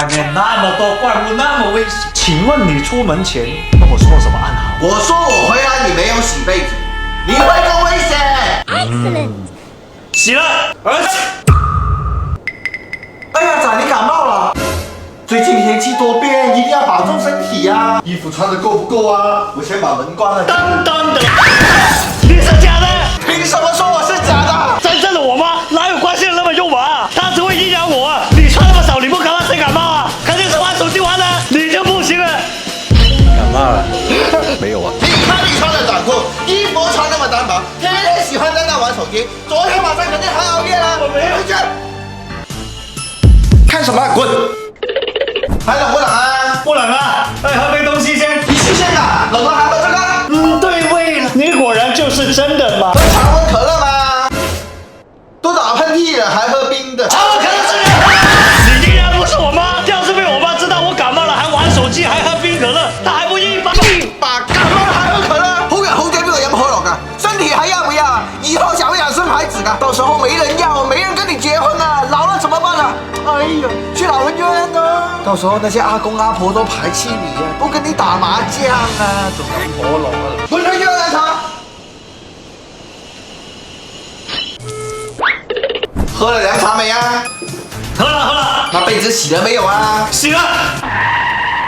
面那么多怪物，那么危险，请问你出门前跟我说什么暗号？我说我回来你没有洗被子，你会更危险。Excellent。洗了，而且。 哎呀，仔，你感冒了？最近天气多变，一定要保重身体啊！衣服穿的够不够啊？我先把门关了。当当的，你是假的？凭什么说我是假的？真正的我吗？哪有关系那么用完？他只会阴阳我。你穿那么少，你不感冒谁感冒啊？肯定是玩手机玩的，你就不行了。感冒了？没有啊。你看你穿的短裤，衣服穿那么单薄，天天喜欢在那玩手机。昨天晚上肯定还熬夜了。我没有。回去。看什么？滚！还冷不冷啊？不冷啊，来喝杯东西先。你新鲜的，冷了还喝这个？对味了。你果然就是真的吗？喝常温可乐吗？都打喷嚏了，还喝冰的？常温可乐是你竟然不是我妈！要是被我妈知道我感冒了，还玩手机，还喝冰可乐，她还不一把感冒了還喝可樂，好人好姐邊度飲可樂㗎？身體還要不要？以後想不想生孩子㗎？到時候沒人要，沒人跟你結婚啊，老了怎麼辦啊？哎呀，去老人院啊！到時候那些阿公阿婆都排斥你啊，不跟你打麻將啊，仲飲可樂啊！回去約涼茶。喝了涼茶沒啊？喝了。那被子洗了沒有啊？洗了。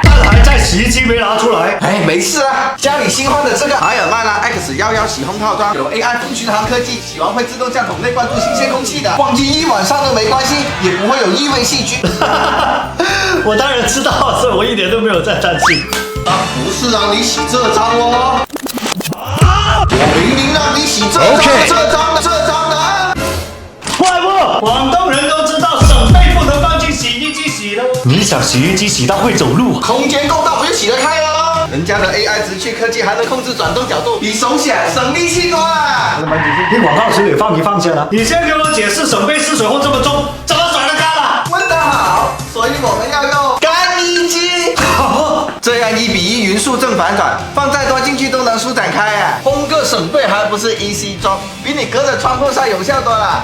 但還在洗衣機沒拿出來。哎，沒事啦，家裡新換的這個海爾曼啦 X11洗烘套裝，有 AI 風巡航科技，洗完會自動向桶內灌注新鮮空氣的，忘記一晚上都沒關係，也不會有異味細菌。我當然知道，所以我一點都沒有在擔心。不是讓你洗這張哦，我明明讓你洗這張的。怪不，廣東人都知道手背不能放進洗衣機洗的。你想洗衣機洗到會走路？空間夠大，不就洗得開哦。人家的 AI 直驅科技還能控制轉動角度，比手寫省力氣多啊！你廣告詞也放一放先啦。你先給我解釋省杯濕水後這麼重，怎麼甩得乾啦？問得好，所以我們要用乾衣機。這樣1:1勻速正反轉，放再多進去都能舒展開啊！烘個省被還不是 easy job，比你隔着窗戶曬有效多了。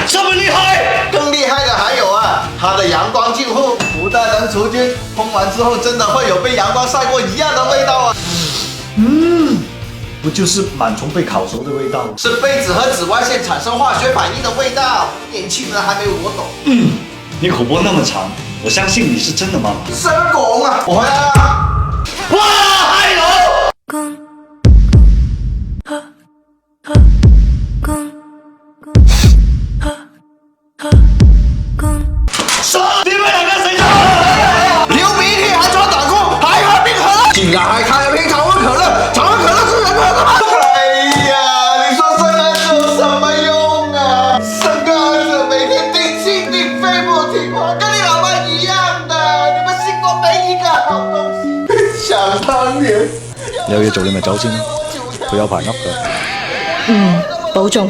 這麼厲害！更厲害的還有啊，它的陽光淨護不但能除菌，烘完之後真的會有被陽光曬過一樣的味道啊！不就是螨蟲被烤熟的味道嗎？是被子和紫外線產生化學反應的味道。年輕人還沒我懂。你口播那麼長，我相信你是真的媽媽。什麼狗啊！我回來了。哇，嗨佬！你們兩個誰做？流鼻涕還穿短褲，還喝冰可樂，竟然還開了瓶常溫可樂，常溫可樂是人喝的嗎？哎呀，你說生孩子有什麼用啊？生個孩子每天定心定肺不聽話，跟你老媽一樣的，你們心中沒一個好東西。想當年，有嘢做你咪走先，佢有排噏㗎。保重。